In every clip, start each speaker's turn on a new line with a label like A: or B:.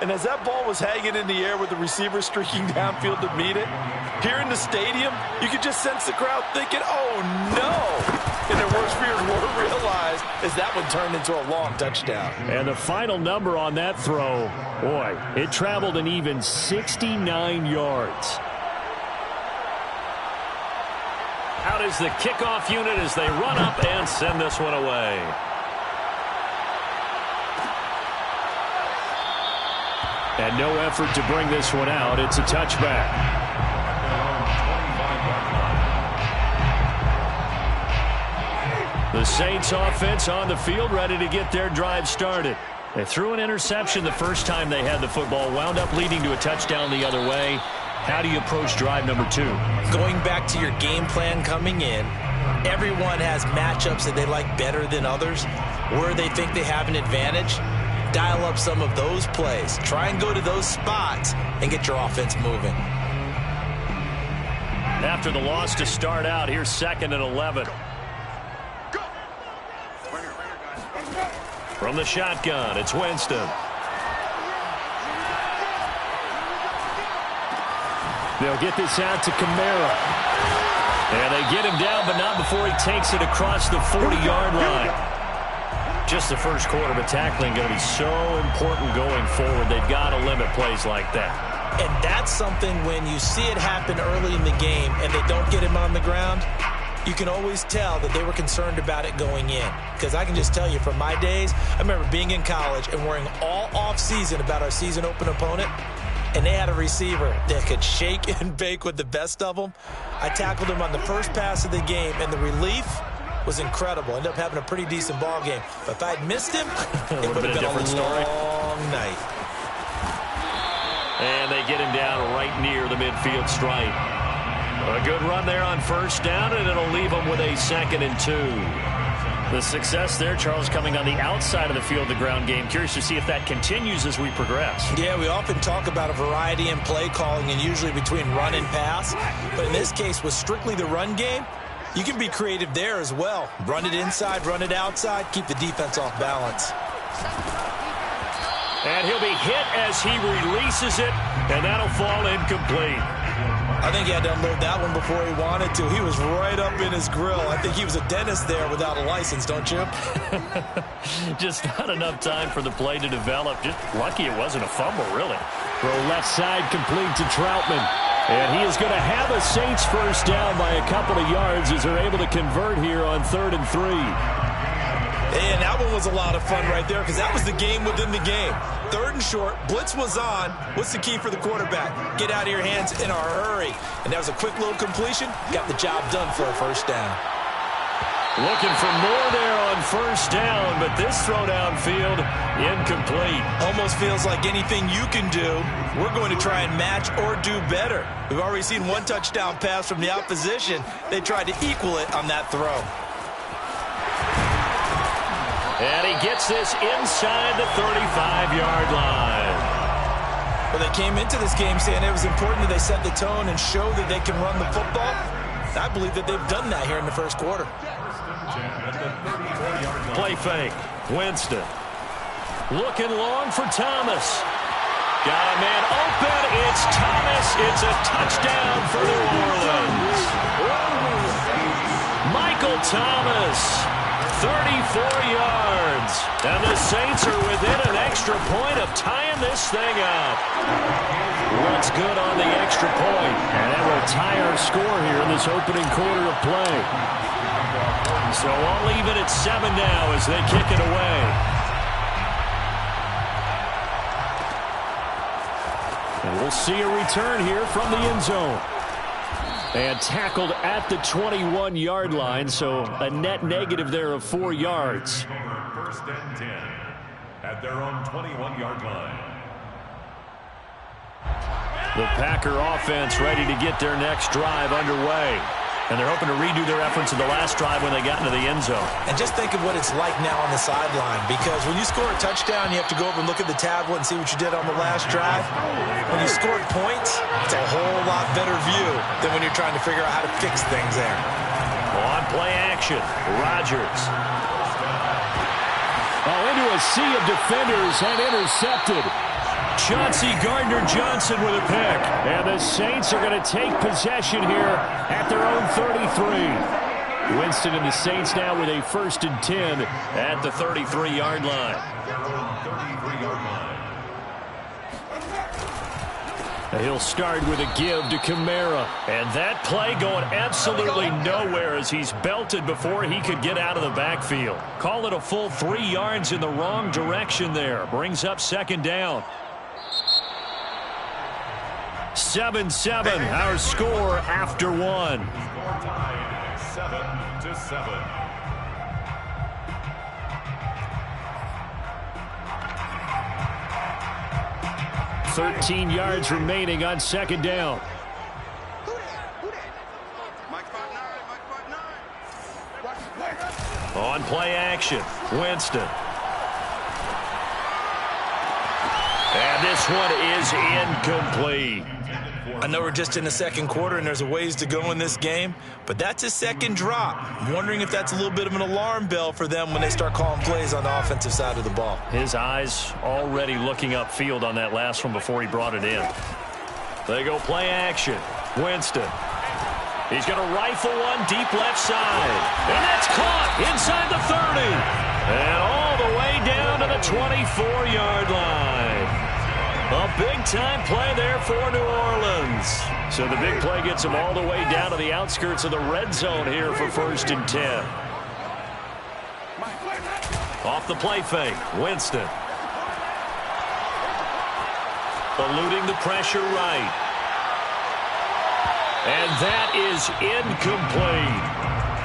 A: And as that ball was hanging in the air with the receiver streaking downfield to meet it, here in the stadium, you could just sense the crowd thinking, oh, no. And their worst fears were realized as that one turned into a long touchdown.
B: And the final number on that throw, boy, it traveled an even 69 yards. Out is the kickoff unit as they run up and send this one away. And no effort to bring this one out. It's a touchback. The Saints offense on the field ready to get their drive started. They threw an interception the first time they had the football, wound up leading to a touchdown the other way. How do you approach drive number 2?
A: Going back to your game plan coming in, everyone has matchups that they like better than others, where they think they have an advantage. Dial up some of those plays. Try and go to those spots and get your offense moving.
B: After the loss to start out, here's 2nd and 11. From the shotgun, it's Winston. They'll get this out to Kamara. And they get him down, but not before he takes it across the 40-yard line. Just the first quarter, but tackling going to be so important going forward. They've got to limit plays like that.
A: And that's something when you see it happen early in the game and they don't get him on the ground, you can always tell that they were concerned about it going in. Because I can just tell you from my days, I remember being in college and worrying all off-season about our season open opponent, and they had a receiver that could shake and bake with the best of them. I tackled him on the first pass of the game, and the relief was incredible. Ended up having a pretty decent ball game. But if I'd missed him, it would have been a long night.
B: And they get him down right near the midfield stripe. A good run there on first down, and it'll leave them with a 2nd and 2. The success there, Charles, coming on the outside of the field, the ground game. Curious to see if that continues as we progress.
A: Yeah, we often talk about a variety in play calling and usually between run and pass. But in this case, with strictly the run game, you can be creative there as well. Run it inside, run it outside, keep the defense off balance.
B: And he'll be hit as he releases it, and that'll fall incomplete.
A: I think he had to unload that one before he wanted to. He was right up in his grill. I think he was a dentist there without a license, don't you?
B: Just not enough time for the play to develop. Just lucky it wasn't a fumble, really. Throw left side complete to Troutman. And he is going to have a Saints first down by a couple of yards as they're able to convert here on 3rd and 3.
A: And that one was a lot of fun right there because that was the game within the game. 3rd and short, blitz was on. What's the key for the quarterback? Get out of your hands in a hurry. And that was a quick little completion. Got the job done for a first down.
B: Looking for more there on first down, but this throw downfield incomplete.
A: Almost feels like anything you can do, we're going to try and match or do better. We've already seen one touchdown pass from the opposition. They tried to equal it on that throw.
B: And he gets this inside the 35-yard line.
A: Well, they came into this game saying it was important that they set the tone and show that they can run the football. I believe that they've done that here in the first quarter.
B: Play fake. Winston. Looking long for Thomas. Got a man open. It's Thomas. It's a touchdown for New Orleans. Michael Thomas. 34 yards. And the Saints are within an extra point of tying this thing up. What's good on the extra point? And that will tie our score here in this opening quarter of play. So all even at 7 now as they kick it away. And we'll see a return here from the end zone. And tackled at the 21-yard line, so a net negative there of 4 yards.
C: 1st and 10 at their own 21-yard line.
B: The Packer offense ready to get their next drive underway. And they're hoping to redo their efforts in the last drive when they got into the end zone.
A: And just think of what it's like now on the sideline, because when you score a touchdown, you have to go over and look at the tablet and see what you did on the last drive. When you scored points, it's a whole lot better view than when you're trying to figure out how to fix things there.
B: On play action, Rodgers. Oh, into a sea of defenders and intercepted. Chauncey Gardner-Johnson with a pick. And the Saints are going to take possession here at their own 33. Winston and the Saints now with a 1st and 10 at the 33-yard line. He'll start with a give to Kamara. And that play going absolutely nowhere as he's belted before he could get out of the backfield. Call it a full 3 yards in the wrong direction there. Brings up 2nd down. 7-7, our score after 1.
C: 7-7.
B: 13 yards remaining on 2nd down. On play action, Winston. And this one is incomplete.
A: I know we're just in the 2nd quarter and there's a ways to go in this game, but that's his 2nd drop. I'm wondering if that's a little bit of an alarm bell for them when they start calling plays on the offensive side of the ball.
B: His eyes already looking upfield on that last one before he brought it in. They go play action. Winston. He's going to rifle one deep left side. And that's caught inside the 30. And all the way down to the 24-yard line. A big-time play there for New Orleans. So the big play gets them all the way down to the outskirts of the red zone here for 1st and 10. Off the play fake, Winston. Eluding the pressure right. And that is incomplete.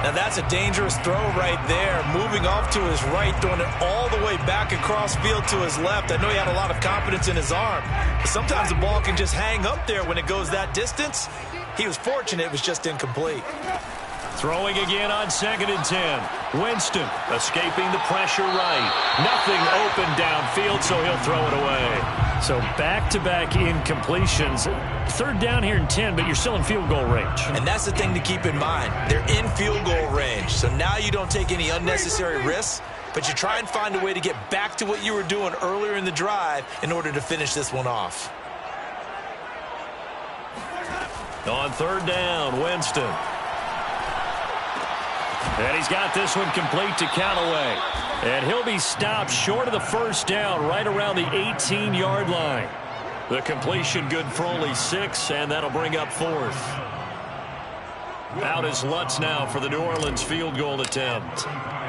A: Now that's a dangerous throw right there. Moving off to his right, throwing it all the way back across field to his left. I know he had a lot of confidence in his arm, but sometimes the ball can just hang up there when it goes that distance. He was fortunate it was just incomplete.
B: Throwing again on 2nd and 10. Winston escaping the pressure right. Nothing open downfield, so he'll throw it away. So back-to-back incompletions. 3rd down here and 10, but you're still in field goal range.
A: And that's the thing to keep in mind. They're in field goal range, so now you don't take any unnecessary risks, but you try and find a way to get back to what you were doing earlier in the drive in order to finish this one off.
B: On 3rd down, Winston. And he's got this one complete to Callaway. And he'll be stopped short of the 1st down right around the 18-yard line. The completion good for only 6, and that'll bring up 4th. Out is Lutz now for the New Orleans field goal attempt.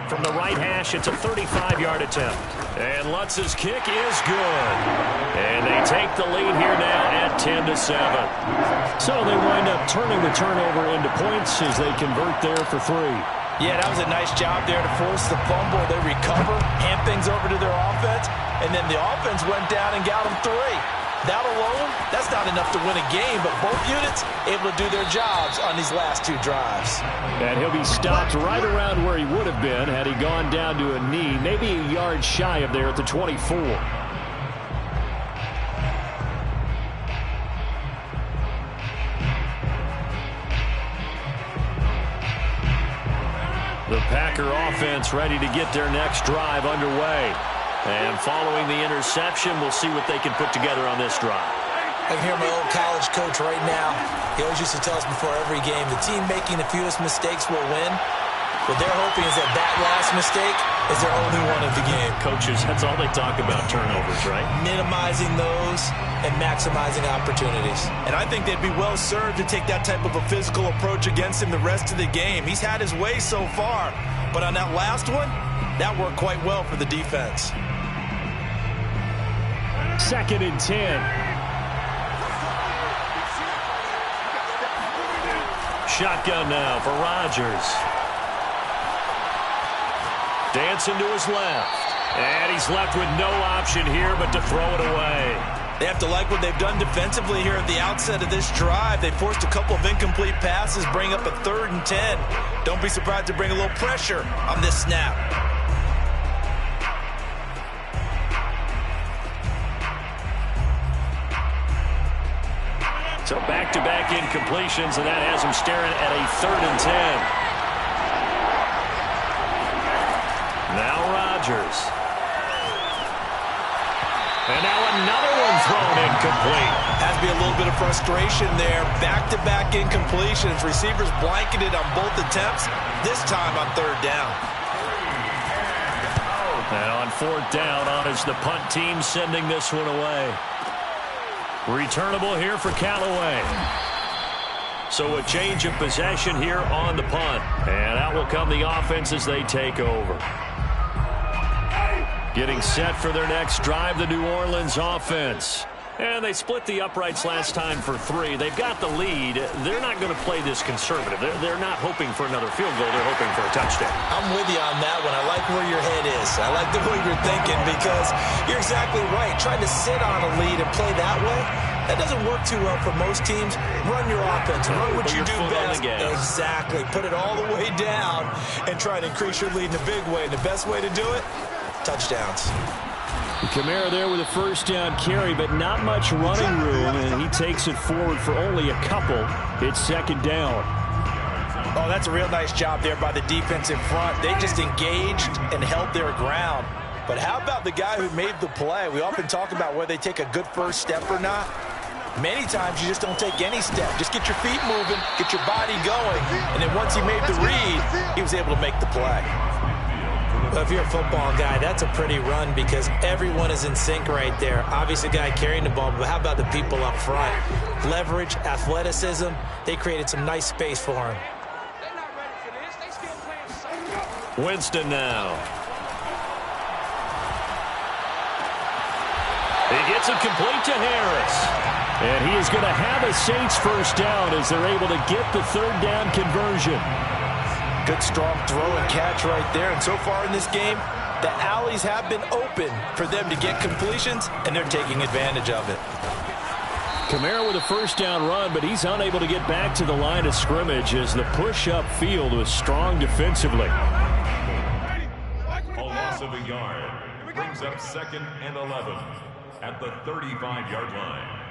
B: From the right hash, it's a 35-yard attempt. And Lutz's kick is good. And they take the lead here now at 10-7. So they wind up turning the turnover into points as they convert there for 3.
A: Yeah, that was a nice job there to force the fumble. They recover, hand things over to their offense, and then the offense went down and got them 3. That alone, that's not enough to win a game, but both units able to do their jobs on these last 2 drives.
B: And he'll be stopped right around where he would have been had he gone down to a knee, maybe a yard shy of there at the 24. The Packer offense ready to get their next drive underway. And following the interception, we'll see what they can put together on this drive.
A: I can hear my old college coach right now. He always used to tell us before every game, the team making the fewest mistakes will win. What they're hoping is that that last mistake is their only one of the game.
B: Coaches, that's all they talk about, turnovers, right?
A: Minimizing those and maximizing opportunities. And I think they'd be well served to take that type of a physical approach against him the rest of the game. He's had his way so far, but on that last one, that worked quite well for the defense.
B: 2nd and 10. Shotgun now for Rodgers. Dancing to his left. And he's left with no option here but to throw it away.
A: They have to like what they've done defensively here at the outset of this drive. They forced a couple of incomplete passes, bring up a 3rd and 10. Don't be surprised to bring a little pressure on this snap.
B: So back-to-back incompletions, and that has him staring at a 3rd and 10. Now Rodgers. And now another one thrown incomplete.
A: Has to be a little bit of frustration there. Back-to-back incompletions. Receivers blanketed on both attempts. This time on third down.
B: And on fourth down, on is the punt team sending this one away. Returnable here for Callaway. So a change of possession here on the punt. And out will come the offense as they take over. Getting set for their next drive, the New Orleans offense. And they split the uprights last time for 3. They've got the lead. They're not going to play this conservative. They're not hoping for another field goal. They're hoping for a touchdown.
A: I'm with you on that one. I like where your head is. I like the way you're thinking because you're exactly right. Trying to sit on a lead and play that way, that doesn't work too well for most teams. Run your offense. Run what you do best. Exactly. Put it all the way down and try to increase your lead in a big way. And the best way to do it, touchdowns.
B: Kamara there with a first down carry, but not much running room, and he takes it forward for only a couple. It's second down.
A: Oh, that's a real nice job there by the defense in front. They just engaged and held their ground. But how about the guy who made the play? We often talk about whether they take a good first step or not. Many times you just don't take any step. Just get your feet moving, get your body going, and then once he made the read, he was able to make the play. Well, if you're a football guy, that's a pretty run because everyone is in sync right there. Obviously, guy carrying the ball, but how about the people up front? Leverage, athleticism, they created some nice space for him.
B: Winston now. He gets it complete to Harris. And he is going to have a Saints first down as they're able to get the third down conversion.
A: Good strong throw and catch right there. And so far in this game, the alleys have been open for them to get completions, and they're taking advantage of it.
B: Kamara with a first down run, but he's unable to get back to the line of scrimmage as the push up field was strong defensively.
C: A loss of a yard brings up 2nd and 11 at the 35-yard line.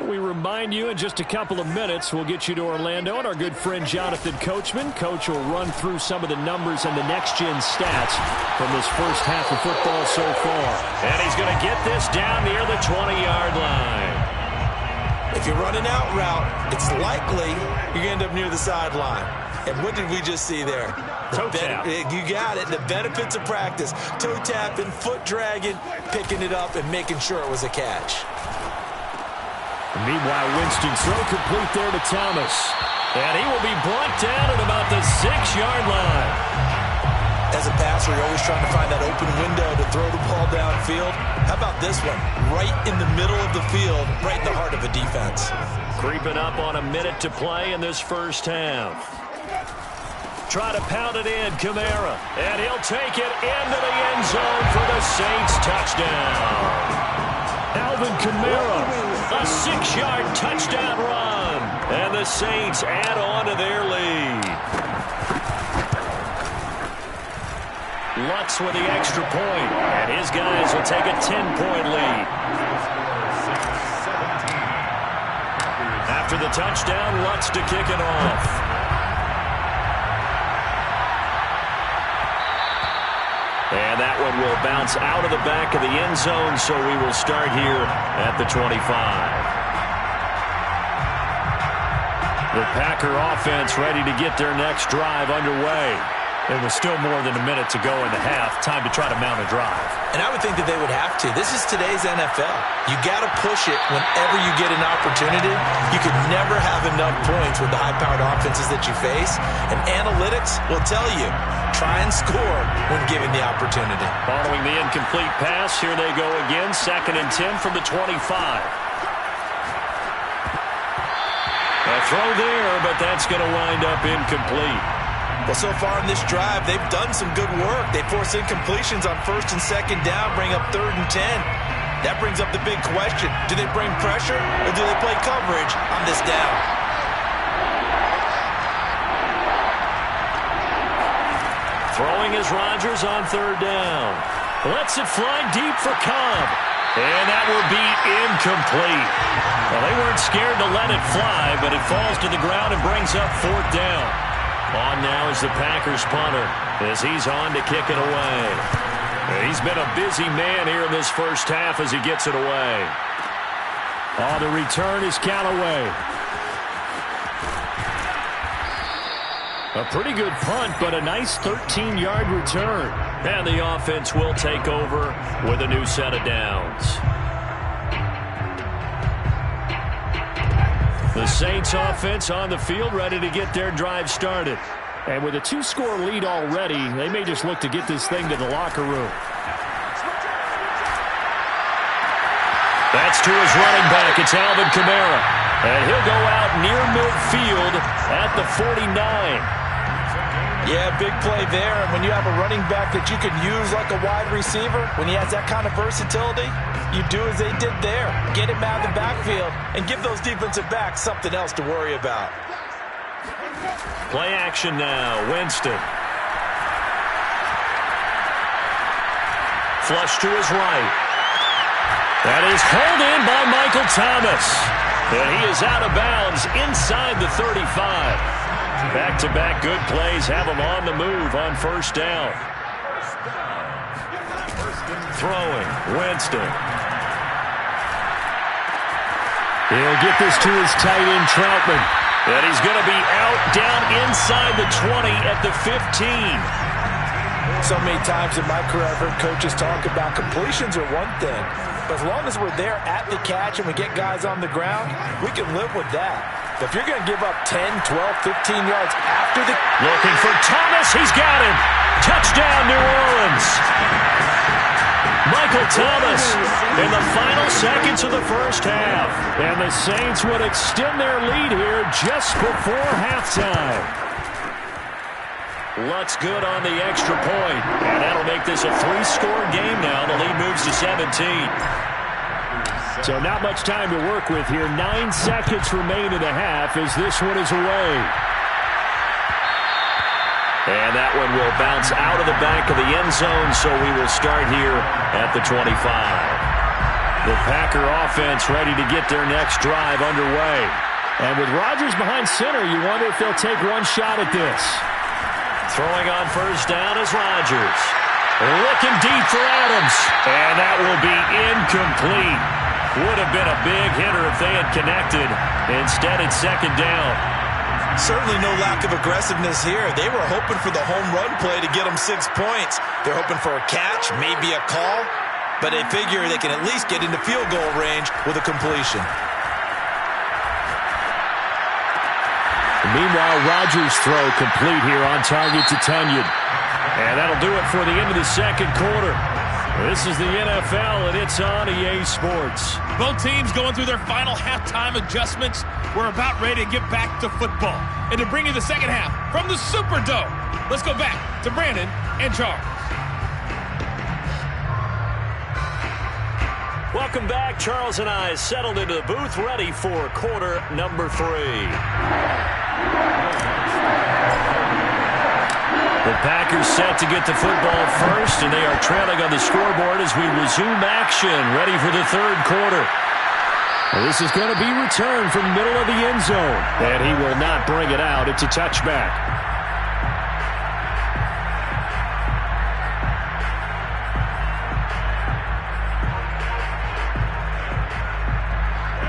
B: We remind you in just a couple of minutes, we'll get you to Orlando and our good friend Jonathan Coachman. Coach will run through some of the numbers and the next-gen stats from this first half of football so far. And he's going to get this down near the 20-yard line.
A: If you're running out route, it's likely you're going to end up near the sideline. And what did we just see there?
B: Toe tap.
A: You got it. The benefits of practice. Toe tapping, foot dragging, picking it up, and making sure it was a catch.
B: Meanwhile, Winston throw complete there to Thomas. And he will be brought down at about the 6-yard line.
A: As a passer, you're always trying to find that open window to throw the ball downfield. How about this one? Right in the middle of the field, right in the heart of a defense.
B: Creeping up on a minute to play in this first half. Try to pound it in, Kamara. And he'll take it into the end zone for the Saints touchdown. Alvin Kamara, a 6-yard touchdown run. And the Saints add on to their lead. Lutz with the extra point, and his guys will take a 10-point lead. After the touchdown, Lutz to kick it off. And that one will bounce out of the back of the end zone, so we will start here at the 25. The Packer offense ready to get their next drive underway. There was still more than a minute to go in the half. Time to try to mount a drive.
A: And I would think that they would have to. This is today's NFL. You got to push it whenever you get an opportunity. You can never have enough points with the high-powered offenses that you face. And analytics will tell you, try and score when given the opportunity.
B: Following the incomplete pass, here they go again. 2nd and 10 from the 25. A throw there, but that's going to wind up incomplete.
A: Well, so far in this drive, they've done some good work. They force incompletions on 1st and 2nd down, bring up 3rd and 10. That brings up the big question. Do they bring pressure or do they play coverage on this down?
B: Throwing is Rodgers on 3rd down. Lets it fly deep for Cobb. And that will be incomplete. Well, they weren't scared to let it fly, but it falls to the ground and brings up 4th down. On now is the Packers punter as he's on to kick it away. He's been a busy man here in this first half as he gets it away. Oh, the return is Callaway. A pretty good punt, but a nice 13-yard return. And the offense will take over with a new set of downs. The Saints offense on the field, ready to get their drive started. And with a 2-score lead already, they may just look to get this thing to the locker room. That's to his running back. It's Alvin Kamara. And he'll go out near midfield at the 49.
A: Yeah, big play there. And when you have a running back that you can use like a wide receiver, when he has that kind of versatility, you do as they did there. Get him out of the backfield and give those defensive backs something else to worry about.
B: Play action now. Winston. Flush to his right. That is hauled in by Michael Thomas. And he is out of bounds inside the 35. Back-to-back good plays have him on the move on first down. Throwing. Winston. He'll get this to his tight end, Troutman. And he's going to be out down inside the 20 at the 15.
A: So many times in my career, I've heard coaches talk about completions are one thing. But as long as we're there at the catch and we get guys on the ground, we can live with that. But if you're going to give up 10, 12, 15 yards after the...
B: Looking for Thomas. He's got him. Touchdown, New Orleans. Michael Thomas in the final seconds of the first half. And the Saints would extend their lead here just before halftime. Lutz good on the extra point. And that'll make this a 3-score game now. The lead moves to 17. So not much time to work with here. 9 seconds remain in the half as this one is away. And that one will bounce out of the back of the end zone, so we will start here at the 25. The Packer offense ready to get their next drive underway. And with Rodgers behind center, you wonder if they'll take one shot at this. Throwing on first down is Rodgers. Looking deep for Adams. And that will be incomplete. Would have been a big hitter if they had connected. Instead, it's second down.
A: Certainly no lack of aggressiveness here. They were hoping for the home run play to get them 6 points. They're hoping for a catch, maybe a call, but they figure they can at least get into field goal range with a completion.
B: Meanwhile, Rodgers' throw complete here on target to Tunyon. And that'll do it for the end of the second quarter. This is the NFL, and it's on EA Sports.
D: Both teams going through their final halftime adjustments. We're about ready to get back to football. And to bring you the second half from the Superdome, let's go back to Brandon and Charles.
B: Welcome back. Charles and I settled into the booth, ready for quarter number 3. The Packers set to get the football first, and they are trailing on the scoreboard as we resume action, ready for the third quarter. This is going to be returned from the middle of the end zone, and he will not bring it out. It's a touchback.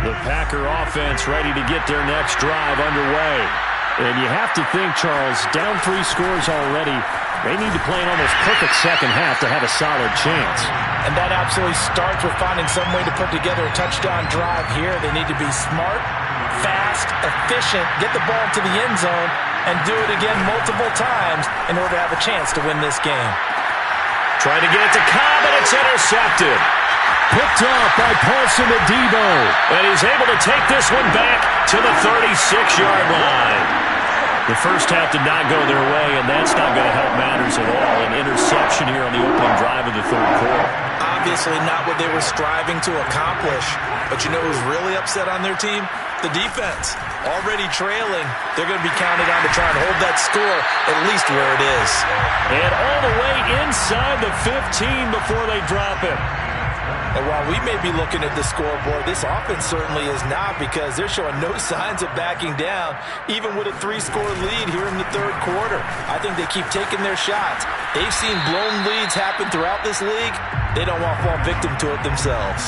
B: The Packer offense ready to get their next drive underway. And you have to think, Charles, down 3 scores already, they need to play an almost perfect second half to have a solid chance.
A: And that absolutely starts with finding some way to put together a touchdown drive here. They need to be smart, fast, efficient, get the ball to the end zone, and do it again multiple times in order to have a chance to win this game.
B: Trying to get it to Cobb, and it's intercepted. Picked off by Paulson Adebo. And he's able to take this one back to the 36-yard line. The first half did not go their way, and that's not going to help matters at all. An interception here on the opening drive of the third quarter.
A: Obviously not what they were striving to accomplish. But you know who's really upset on their team? The defense. Already trailing. They're going to be counted on to try and hold that score at least where it is.
B: And all the way inside the 15 before they drop it.
A: And while we may be looking at the scoreboard, this offense certainly is not, because they're showing no signs of backing down, even with a 3-score lead here in the third quarter. I think they keep taking their shots. They've seen blown leads happen throughout this league. They don't want to fall victim to it themselves.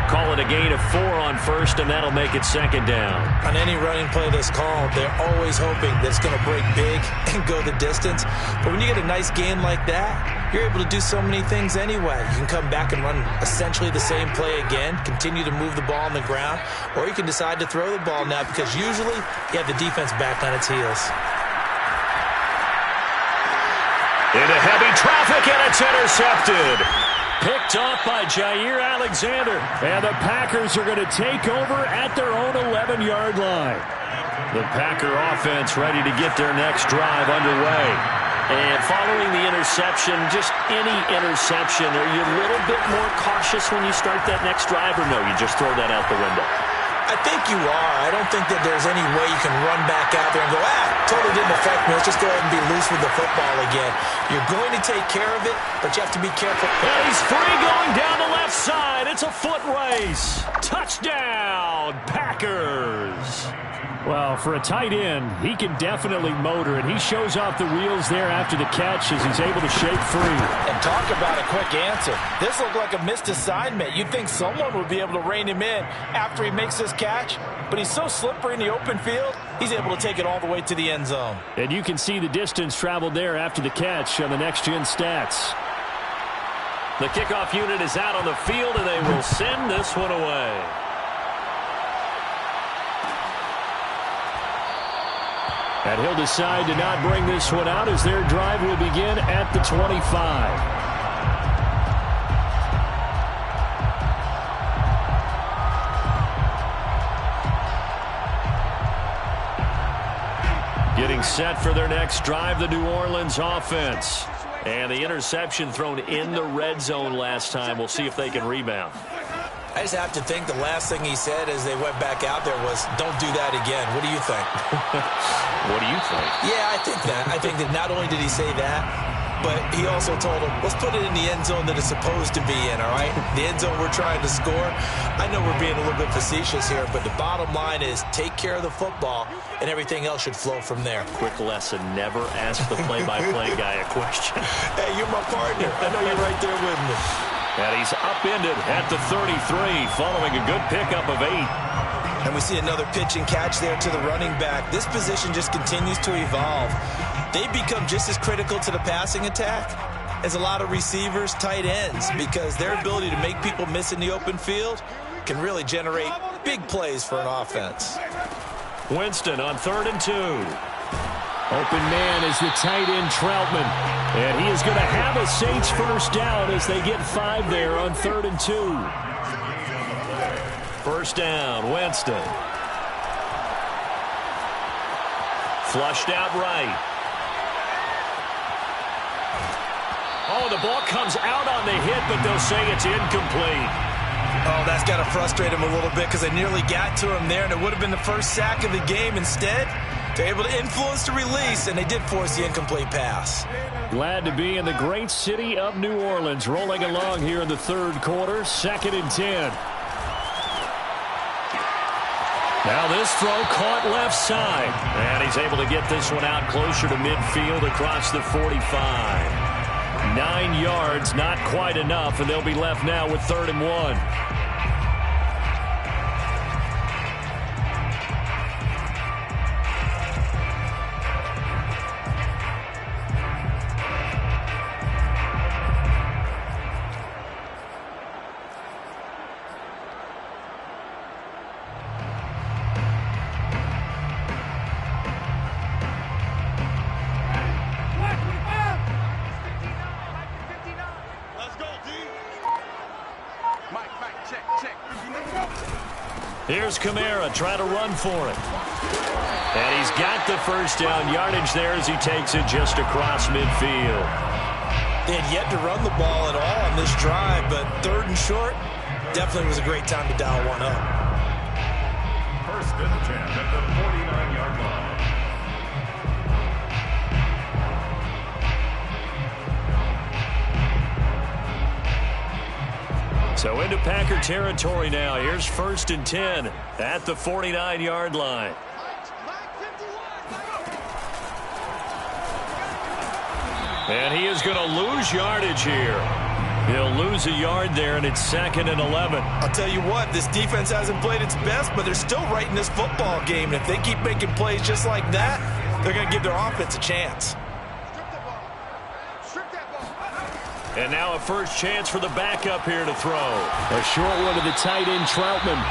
B: Call it a gain of 4 on first, and that'll make it second down.
A: On any running play that's called, they're always hoping that it's going to break big and go the distance. But when you get a nice gain like that, you're able to do so many things anyway. You can come back and run essentially the same play again, continue to move the ball on the ground, or you can decide to throw the ball now, because usually you have the defense back on its heels.
B: Into heavy traffic, and it's intercepted. Picked off by Jair Alexander. And the Packers are going to take over at their own 11-yard line. The Packer offense ready to get their next drive underway. And following the interception, just any interception, are you a little bit more cautious when you start that next drive, or no, you just throw that out the window?
A: I think you are. I don't think that there's any way you can run back out there and go, totally didn't affect me. Let's just go ahead and be loose with the football again. You're going to take care of it, but you have to be careful.
B: And he's free going down the left side. It's a foot race. Touchdown, Packers. Well, for a tight end, he can definitely motor, and he shows off the wheels there after the catch as he's able to shake free.
A: And talk about a quick answer. This looked like a missed assignment. You'd think someone would be able to rein him in after he makes this catch, but he's so slippery in the open field, he's able to take it all the way to the end zone.
B: And you can see the distance traveled there after the catch on the next-gen stats. The kickoff unit is out on the field, and they will send this one away. And he'll decide to not bring this one out as their drive will begin at the 25. Getting set for their next drive, the New Orleans offense. And the interception thrown in the red zone last time. We'll see if they can rebound.
A: I just have to think the last thing he said as they went back out there was, don't do that again. What do you think?
B: What do you think?
A: Yeah, I think that. I think that not only did he say that, but he also told him, let's put it in the end zone that it's supposed to be in, all right? The end zone we're trying to score. I know we're being a little bit facetious here, but the bottom line is take care of the football, and everything else should flow from there.
B: Quick lesson, never ask the play-by-play guy a question.
A: Hey, you're my partner. I know you're right there with me.
B: And he's upended at the 33 following a good pickup of 8.
A: And we see another pitch and catch there to the running back. This position just continues to evolve. They become just as critical to the passing attack as a lot of receivers, tight ends, because their ability to make people miss in the open field can really generate big plays for an offense.
B: Winston on 3rd and 2. Open man is the tight end Troutman. And he is going to have a Saints first down as they get 5 there on 3rd and 2. First down, Winston. Flushed out right. Oh, the ball comes out on the hit, but they'll say it's incomplete.
A: Oh, that's got to frustrate him a little bit because they nearly got to him there, and it would have been the first sack of the game. Instead, they're able to influence the release, and they did force the incomplete pass.
B: Glad to be in the great city of New Orleans, rolling along here in the third quarter, 2nd and 10. Now this throw caught left side, and he's able to get this one out closer to midfield across the 45. 9 yards, not quite enough, and they'll be left now with 3rd and 1. Here's Kamara trying to run for it. And he's got the first down yardage there as he takes it just across midfield.
A: They had yet to run the ball at all on this drive, but 3rd and short definitely was a great time to dial one up.
C: First and 10 at the 49-yard line.
B: So into Packer territory now. Here's 1st and 10 at the 49-yard line. And he is going to lose yardage here. He'll lose a yard there, and it's 2nd and 11.
A: I'll tell you what, this defense hasn't played its best, but they're still right in this football game. And if they keep making plays just like that, they're going to give their offense a chance.
B: And now a first chance for the backup here to throw.
E: A short one to the tight end, Troutman.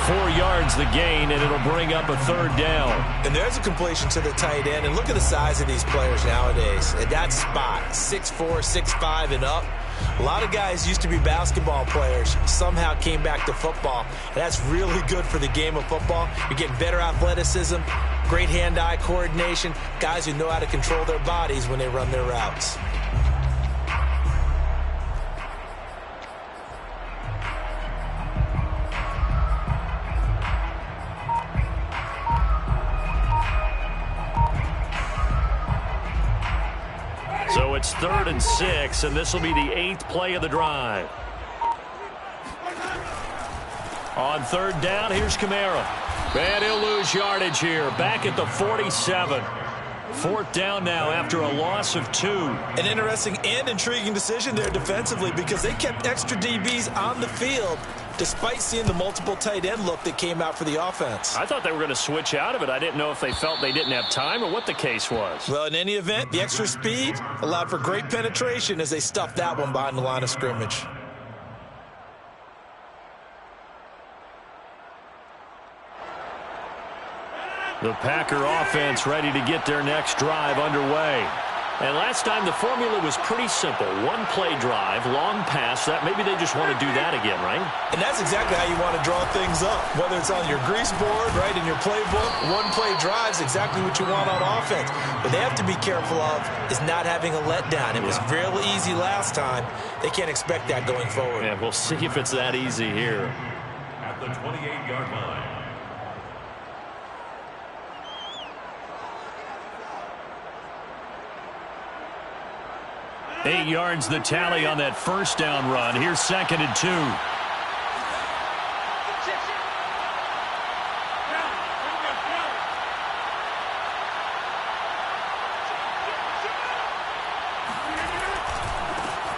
B: 4 yards the gain, and it'll bring up a 3rd down.
A: And there's a completion to the tight end. And look at the size of these players nowadays. At that spot, 6'4", 6'5", and up. A lot of guys used to be basketball players, somehow came back to football. And that's really good for the game of football. You're getting better athleticism, great hand-eye coordination, guys who know how to control their bodies when they run their routes.
B: So it's 3rd and 6, and this will be the 8th play of the drive. On 3rd down, here's Kamara. And he'll lose yardage here, back at the 47. 4th down now after a loss of 2.
A: An interesting and intriguing decision there defensively because they kept extra DBs on the field despite seeing the multiple tight end look that came out for the offense.
B: I thought they were going to switch out of it. I didn't know if they felt they didn't have time or what the case was.
A: Well, in any event, the extra speed allowed for great penetration as they stuffed that one behind the line of scrimmage.
B: The Packer offense ready to get their next drive underway. And last time the formula was pretty simple. 1-play drive, long pass. That maybe they just want to do that again, right?
A: And that's exactly how you want to draw things up. Whether it's on your grease board, right, in your playbook, 1-play drive is exactly what you want on offense. But they have to be careful of is not having a letdown. It was real easy last time. They can't expect that going forward.
B: Yeah, we'll see if it's that easy here.
C: At the 28-yard line.
B: 8 yards the tally on that 1st down run. Here's 2nd and 2.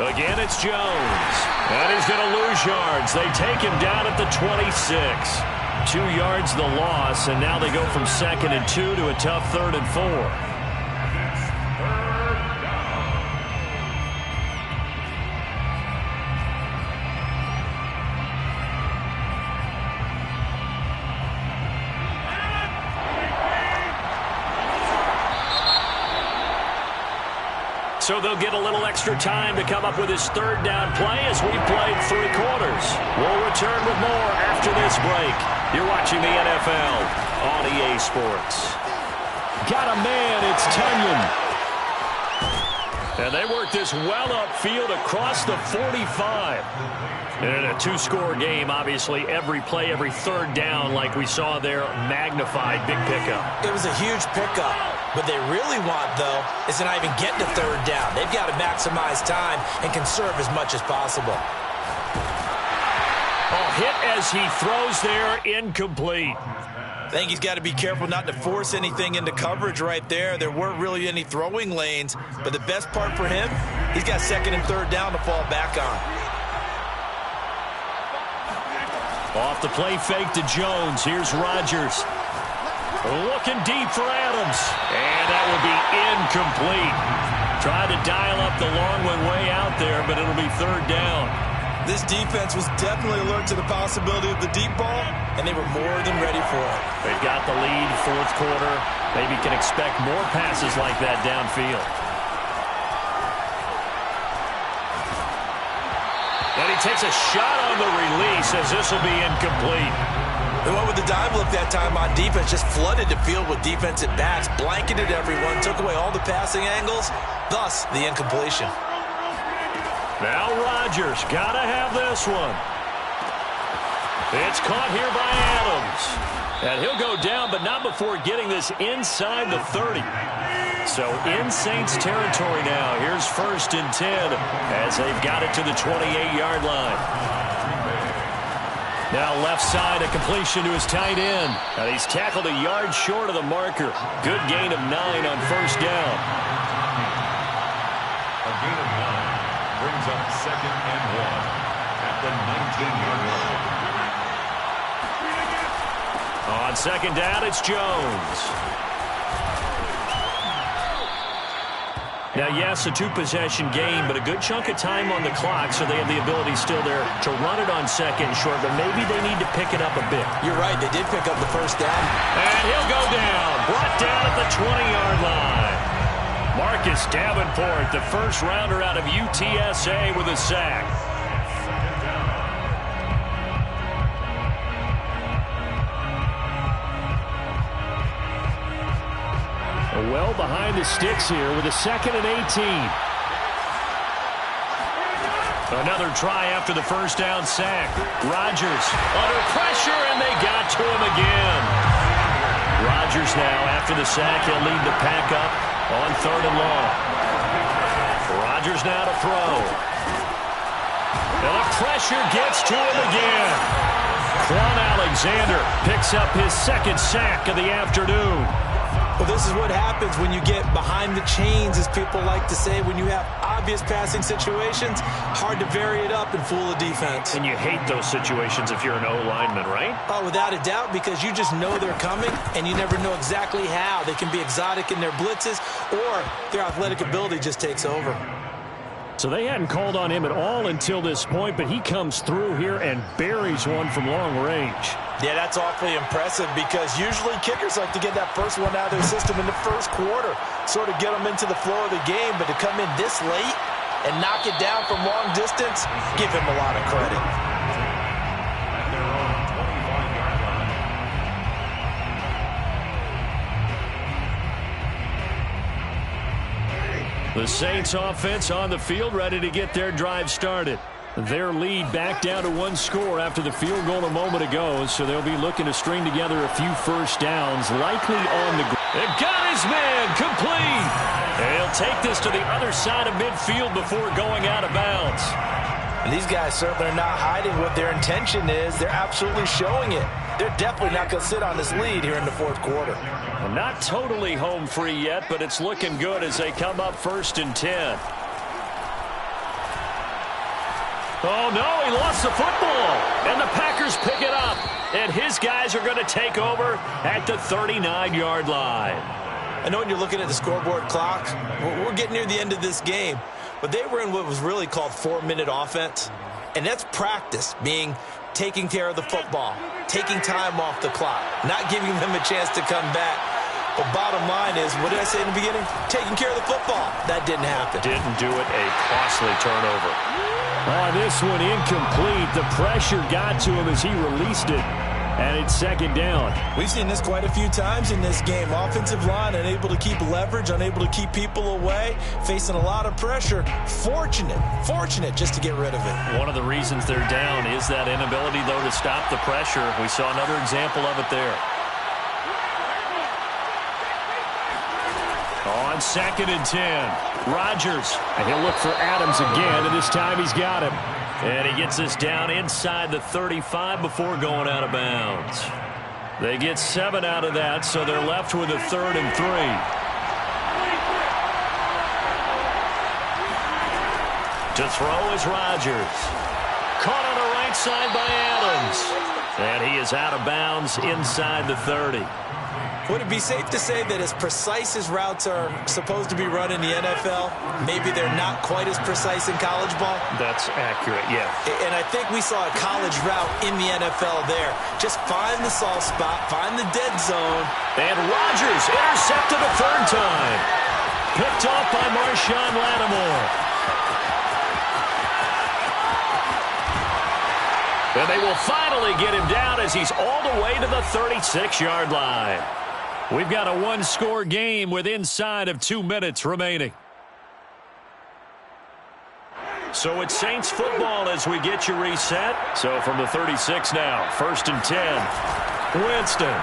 B: Again, it's Jones. And he's going to lose yards. They take him down at the 26. 2 yards the loss, and now they go from 2nd and 2 to a tough 3rd and 4. So they'll get a little extra time to come up with his 3rd down play as we've played 3 quarters. We'll return with more after this break. You're watching the NFL on EA Sports. Got a man, it's Tunyon. And they work this well upfield across the 45. And in a 2-score game, obviously, every play, every 3rd down, like we saw there, magnified, big pickup.
A: It was a huge pickup. What they really want, though, is to not even get to 3rd down. They've got to maximize time and conserve as much as possible.
B: Oh, hit as he throws there, incomplete.
A: I think he's got to be careful not to force anything into coverage right there. There weren't really any throwing lanes, but the best part for him, he's got 2nd and 3rd down to fall back on.
B: Off the play fake to Jones. Here's Rodgers. Looking deep for Adams. And that will be incomplete. Tried to dial up the long one way out there, but it'll be 3rd down.
A: This defense was definitely alert to the possibility of the deep ball, and they were more than ready for it.
B: They've got the lead, 4th quarter. Maybe can expect more passes like that downfield. And he takes a shot on the release as this will be incomplete.
A: They went with the dive look that time on defense, just flooded the field with defensive backs, blanketed everyone, took away all the passing angles, thus the incompletion.
B: Now Rodgers, gotta have this one. It's caught here by Adams. And he'll go down, but not before getting this inside the 30. So in Saints territory now. Here's 1st and 10 as they've got it to the 28-yard line. Now left side, a completion to his tight end. And he's tackled a yard short of the marker. Good gain of 9 on first down.
C: A gain of 9 brings up 2nd and 1 at the 19-yard line.
B: On second down, it's Jones. Now, yes, a two-possession game, but a good chunk of time on the clock, so they have the ability still there to run it on second and short, but maybe they need to pick it up a bit.
A: You're right. They did pick up the first down.
B: And he'll go down. Brought down at the 20-yard line. Marcus Davenport, the first rounder out of UTSA with a sack. Well behind the sticks here with a 2nd and 18. Another try after the first down sack. Rodgers under pressure, and they got to him again. Rodgers now, after the sack, he'll lead the pack up on 3rd and long. Rodgers now to throw. And the pressure gets to him again. Quan Alexander picks up his 2nd sack of the afternoon.
A: Well, this is what happens when you get behind the chains, as people like to say. When you have obvious passing situations, hard to vary it up and fool a defense.
B: And you hate those situations if you're an O-lineman, right?
A: Oh, without a doubt, because you just know they're coming, and you never know exactly how. They can be exotic in their blitzes, or their athletic ability just takes over.
B: So they hadn't called on him at all until this point, but he comes through here and buries one from long range.
A: Yeah, that's awfully impressive, because usually kickers like to get that first one out of their system in the first quarter, sort of get them into the flow of the game, but to come in this late and knock it down from long distance, give him a lot of credit.
C: At their own 25-yard line.
B: The Saints offense on the field, ready to get their drive started. Their lead back down to 1 score after the field goal a moment ago, so they'll be looking to string together a few first downs, likely on the ground. It got his man complete. And he'll take this to the other side of midfield before going out of bounds.
A: And these guys certainly are not hiding what their intention is. They're absolutely showing it. They're definitely not going to sit on this lead here in the 4th quarter.
B: Well, not totally home free yet, but it's looking good as they come up 1st and 10. Oh, no, he lost the football. And the Packers pick it up. And his guys are going to take over at the 39-yard line.
A: I know when you're looking at the scoreboard clock, we're getting near the end of this game. But they were in what was really called 4-minute offense. And that's practice, meaning taking care of the football, taking time off the clock, not giving them a chance to come back. But bottom line is, what did I say in the beginning? Taking care of the football. That didn't happen.
B: Didn't do it. A costly turnover. Oh, this one incomplete. The pressure got to him as he released it. And it's 2nd down.
A: We've seen this quite a few times in this game. Offensive line unable to keep leverage, unable to keep people away, facing a lot of pressure. Fortunate just to get rid of it.
B: One of the reasons they're down is that inability, though, to stop the pressure. We saw another example of it there. On 2nd and 10, Rodgers. And he'll look for Adams again, and this time he's got him. And he gets this down inside the 35 before going out of bounds. They get 7 out of that, so they're left with a 3rd and 3. To throw is Rodgers. Caught on the right side by Adams. And he is out of bounds inside the 30.
A: Would it be safe to say that as precise as routes are supposed to be run in the NFL, maybe they're not quite as precise in college ball?
B: That's accurate, yeah.
A: And I think we saw a college route in the NFL there. Just find the soft spot, find the dead zone.
B: And Rodgers intercepted a 3rd time. Picked off by Marshawn Lattimore. And they will finally get him down as he's all the way to the 36-yard line. We've got a 1-score game with inside of 2 minutes remaining. So it's Saints football as we get you reset. So from the 36 now, 1st and 10. Winston.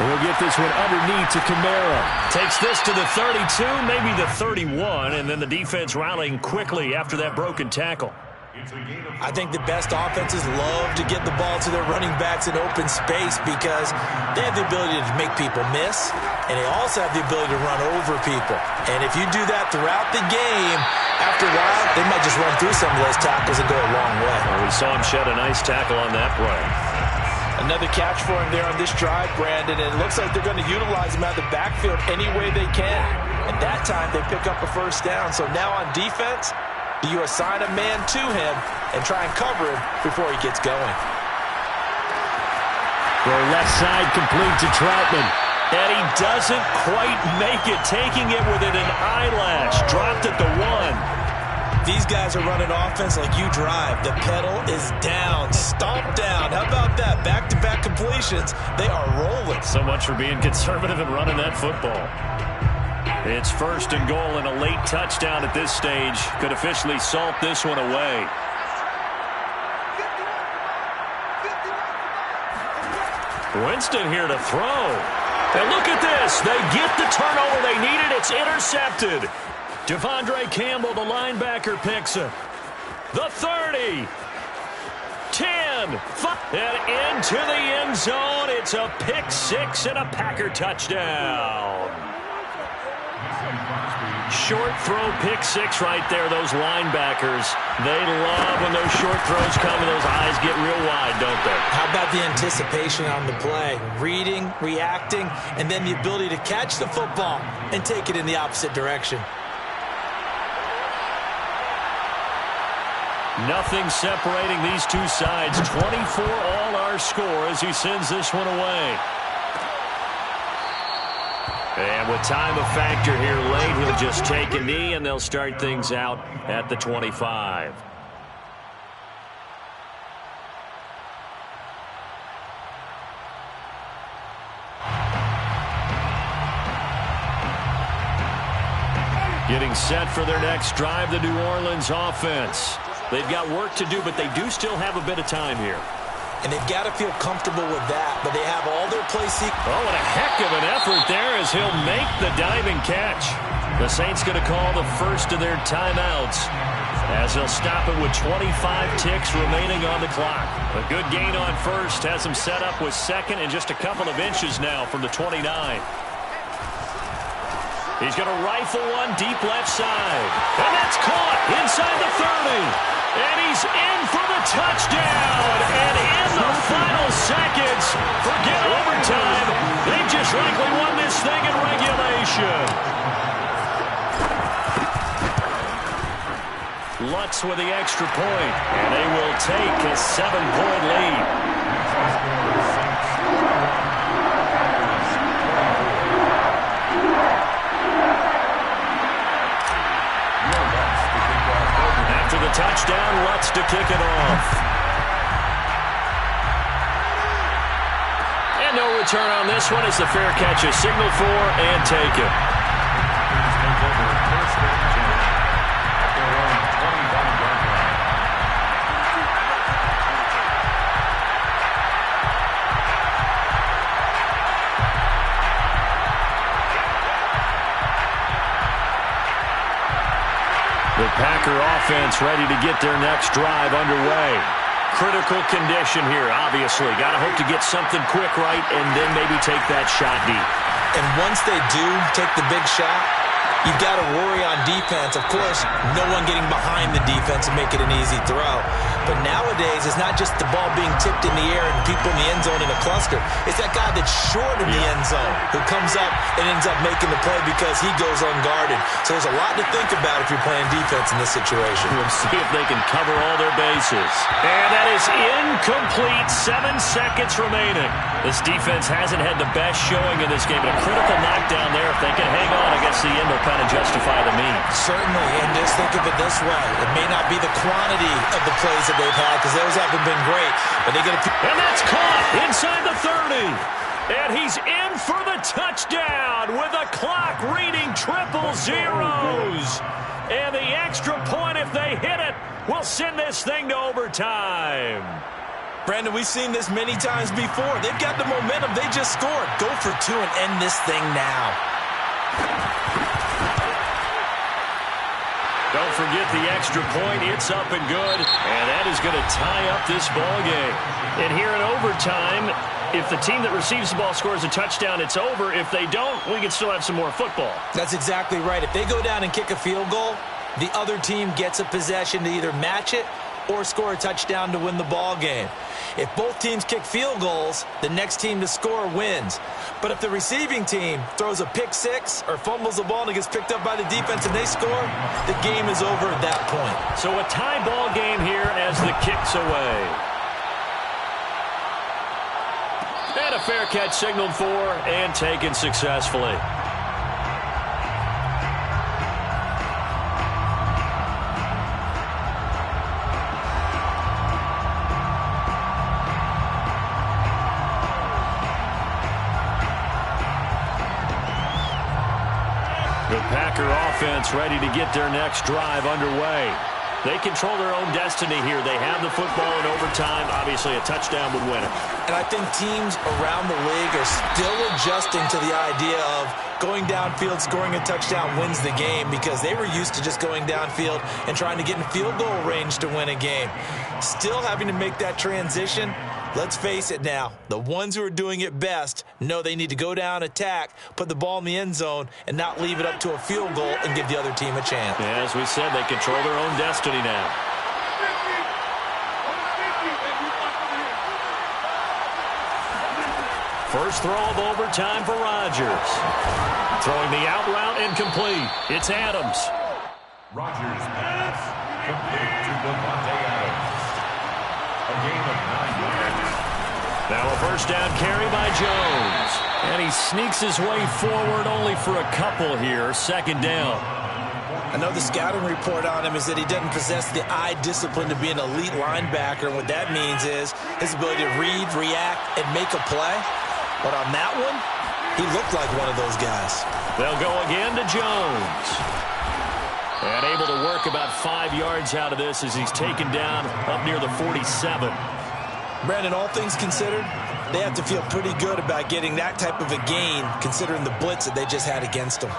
B: We'll get this one underneath to Kamara. Takes this to the 32, maybe the 31, and then the defense rallying quickly after that broken tackle.
A: I think the best offenses love to get the ball to their running backs in open space because they have the ability to make people miss, and they also have the ability to run over people. And if you do that throughout the game, after a while, they might just run through some of those tackles and go a long way.
B: Well, we saw him shed a nice tackle on that play.
A: Another catch for him there on this drive, Brandon, and it looks like they're going to utilize him out of the backfield any way they can. And that time, they pick up a first down. So now on defense, do you assign a man to him and try and cover him before he gets going?
B: Throw left side complete to Troutman. And he doesn't quite make it, taking it within an eyelash. Dropped at the 1.
A: These guys are running offense like you drive. The pedal is down, stomped down. How about that? Back-to-back completions. They are rolling.
B: So much for being conservative and running that football. It's 1st and goal and a late touchdown at this stage. Could officially salt this one away. Winston here to throw. And look at this. They get the turnover they needed. It's intercepted. Devondre Campbell, the linebacker, picks it. The 30. 10. 5. And into the end zone. It's a pick 6 and a Packer touchdown. Short throw, pick 6 right there. Those linebackers, they love when those short throws come and those eyes get real wide, don't they?
A: How about the anticipation on the play? Reading, reacting, and then the ability to catch the football and take it in the opposite direction.
B: Nothing separating these two sides. 24 all our score as he sends this one away. And with time a factor here late, he'll just take a knee and they'll start things out at the 25. Getting set for their next drive, the New Orleans offense. They've got work to do, but they do still have a bit of time here.
A: And they've got to feel comfortable with that, but they have all their play sequence.
B: Oh, and a heck of an effort there as he'll make the diving catch. The Saints going to call the first of their timeouts as they'll stop it with 25 ticks remaining on the clock. A good gain on first has him set up with second and just a couple of inches now from the 29. He's going to rifle one deep left side. And that's caught inside the 30. And he's in for the touchdown. And in the final seconds, forget overtime. They just likely won this thing in regulation. Lutz with the extra point. And they will take a 7-point lead. The touchdown, Lutz to kick it off. And no return on this one as the fair catch is signaled for and taken. The Packer offense ready to get their next drive underway. Critical condition here, obviously. Got to hope to get something quick right and then maybe take that shot deep.
A: And once they do take the big shot, you've got to worry on defense. Of course, no one getting behind the defense and make it an easy throw. But nowadays, it's not just the ball being tipped in the air and people in the end zone in a cluster. It's that guy that's short in the end zone who comes up and ends up making the play because he goes unguarded. So there's a lot to think about if you're playing defense in this situation.
B: We'll see if they can cover all their bases. And that is incomplete. 7 seconds remaining. This defense hasn't had the best showing in this game. But a critical knockdown there. If they can hang on, I guess the end will kind of justify the means.
A: Certainly, and just think of it this way. It may not be the quantity of the plays that they've had because those haven't been great. But they're going to.
B: And that's caught inside the 30. And he's in for the touchdown with the clock reading 000. And the extra point, if they hit it, will send this thing to overtime.
A: Brandon, we've seen this many times before. They've got the momentum. They just scored. Go for 2 and end this thing now.
B: Don't forget the extra point. It's up and good. And that is going to tie up this ball game. And here in overtime, if the team that receives the ball scores a touchdown, it's over. If they don't, we can still have some more football.
A: That's exactly right. If they go down and kick a field goal, the other team gets a possession to either match it or score a touchdown to win the ball game. If both teams kick field goals, the next team to score wins. But if the receiving team throws a pick six or fumbles the ball and it gets picked up by the defense and they score, the game is over at that point.
B: So a tie ball game here as the kick's away. And a fair catch signaled for and taken successfully. The Packer offense ready to get their next drive underway. They control their own destiny here. They have the football in overtime. Obviously, a touchdown would win it.
A: And I think teams around the league are still adjusting to the idea of going downfield, scoring a touchdown wins the game, because they were used to just going downfield and trying to get in field goal range to win a game. Still having to make that transition. Let's face it now, the ones who are doing it best know they need to go down, attack, put the ball in the end zone, and not leave it up to a field goal and give the other team a chance.
B: Yeah, as we said, they control their own destiny now. First throw of overtime for Rodgers. Throwing the out route incomplete. It's Adams.
C: Rodgers pass complete to Devontae Adams. A gain of 9 yards.
B: Now a first down carry by Jones. And he sneaks his way forward only for a couple here. Second down.
A: I know the scouting report on him is that he doesn't possess the eye discipline to be an elite linebacker. And what that means is his ability to read, react, and make a play. But on that one, he looked like one of those guys.
B: They'll go again to Jones. And able to work about 5 yards out of this as he's taken down up near the 47.
A: Brandon, all things considered, they have to feel pretty good about getting that type of a gain, considering the blitz that they just had against them.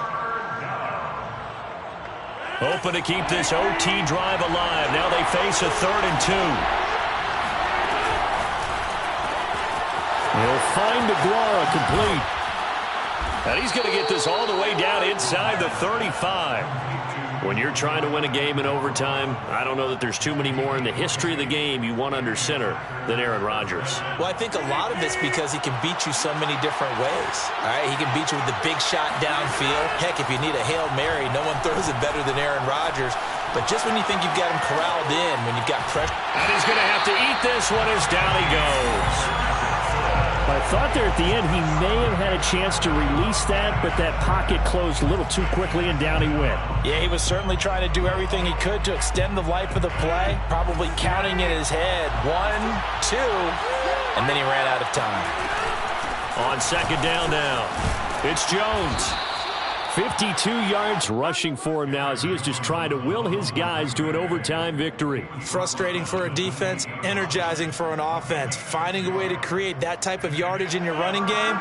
B: Hoping to keep this OT drive alive. Now they face a 3rd and 2. He'll find Aguara complete. And he's going to get this all the way down inside the 35. When you're trying to win a game in overtime, I don't know that there's too many more in the history of the game you want under center than Aaron Rodgers.
A: Well, I think a lot of it's because he can beat you so many different ways. All right, he can beat you with the big shot downfield. Heck, if you need a Hail Mary, no one throws it better than Aaron Rodgers. But just when you think you've got him corralled in, when you've got pressure.
B: And he's going to have to eat this one as down he goes.
E: I thought there at the end he may have had a chance to release that, but that pocket closed a little too quickly and down he went.
A: Yeah, he was certainly trying to do everything he could to extend the life of the play, probably counting in his head 1, 2, and then he ran out of time.
B: On second down now, it's Jones.
E: 52 yards rushing for him now as he is just trying to will his guys to an overtime victory.
A: Frustrating for a defense, energizing for an offense. Finding a way to create that type of yardage in your running game,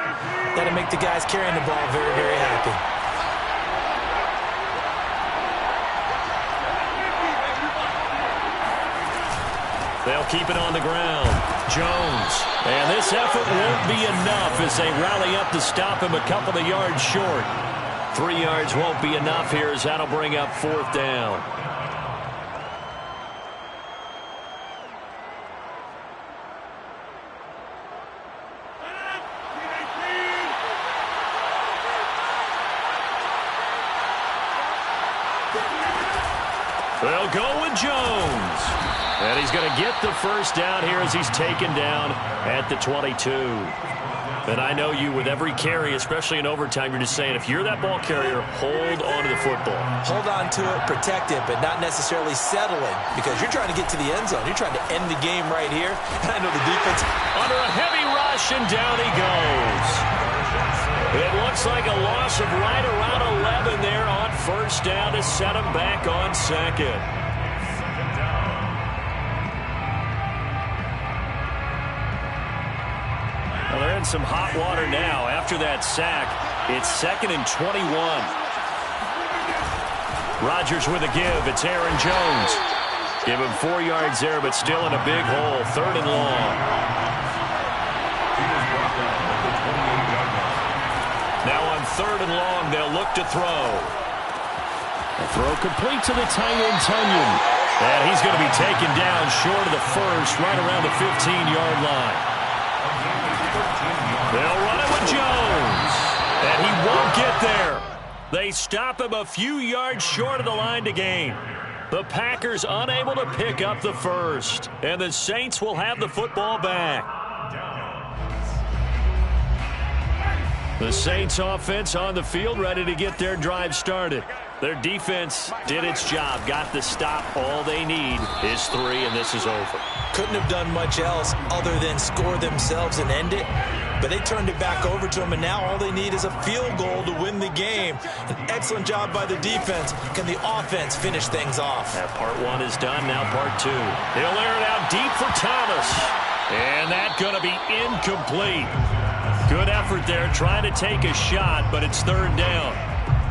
A: that'll make the guys carrying the ball very, very happy.
B: They'll keep it on the ground. Jones. And this effort won't be enough as they rally up to stop him a couple of yards short. 3 yards won't be enough here as that'll bring up 4th down. They'll go with Jones. And he's going to get the first down here as he's taken down at the 22. And I know you, with every carry, especially in overtime, you're just saying, if you're that ball carrier, hold on to the football.
A: Hold on to it, protect it, but not necessarily settling, because you're trying to get to the end zone. You're trying to end the game right here. And I know the defense.
B: Under a heavy rush, and down he goes. It looks like a loss of right around 11 there on first down to set him back on second. Well, they're in some hot water now. After that sack, it's 2nd and 21. Rodgers with a give. It's Aaron Jones. Give him 4 yards there, but still in a big hole. 3rd and long. Now on 3rd and long, they'll look to throw.
E: The throw complete to the tight end, Tunyon.
B: And he's going to be taken down short of the first, right around the 15-yard line. They'll run it with Jones. And he won't get there. They stop him a few yards short of the line to gain. The Packers unable to pick up the first. And the Saints will have the football back. The Saints offense on the field, ready to get their drive started. Their defense did its job, got the stop. All they need is 3, and this is over.
A: Couldn't have done much else other than score themselves and end it. But they turned it back over to them, and now all they need is a field goal to win the game. An excellent job by the defense. Can the offense finish things off?
B: That part 1 is done, now part 2. He'll air it out deep for Thomas. And that's going to be incomplete. Good effort there, trying to take a shot, but it's 3rd down.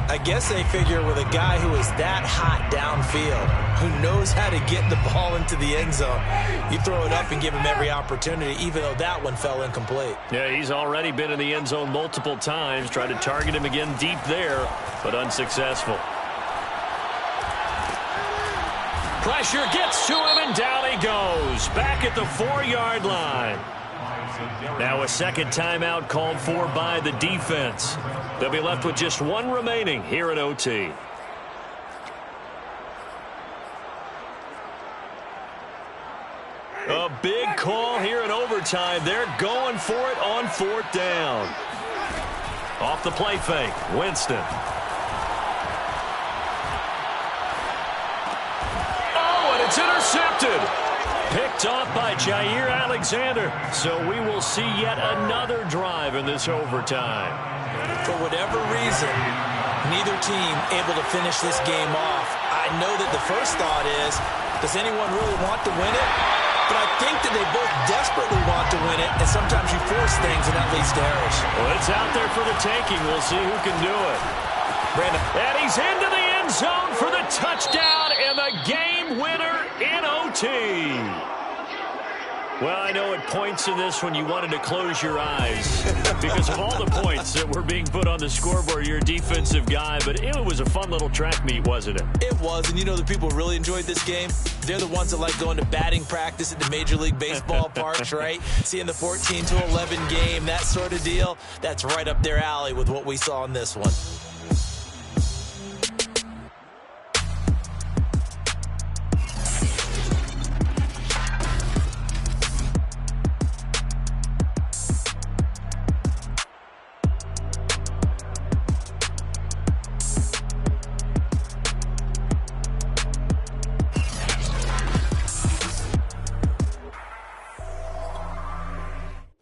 A: I guess they figure with a guy who is that hot downfield, who knows how to get the ball into the end zone, you throw it up and give him every opportunity, even though that one fell incomplete.
B: Yeah, he's already been in the end zone multiple times. Tried to target him again deep there, but unsuccessful. Pressure gets to him, and down he goes. Back at the 4-yard line. Now a second timeout called for by the defense. They'll be left with just 1 remaining here at OT. A big call here in overtime. They're going for it on 4th down. Off the play fake, Winston. Oh, and it's intercepted. Picked off by Jair Alexander. So we will see yet another drive in this overtime.
A: For whatever reason, neither team able to finish this game off. I know that the first thought is, does anyone really want to win it? But I think that they both desperately want to win it, and sometimes you force things, and that leads to errors.
B: Well, it's out there for the taking. We'll see who can do it.
A: Brandon.
B: And he's into the end zone for the touchdown and the game winner in OT. Well, I know at points in this when you wanted to close your eyes because of all the points that were being put on the scoreboard. You're a defensive guy, but it was a fun little track meet, wasn't it?
A: It was, and you know the people who really enjoyed this game? They're the ones that like going to batting practice at the Major League Baseball parks, right? Seeing the 14-11 game, that sort of deal. That's right up their alley with what we saw in this one.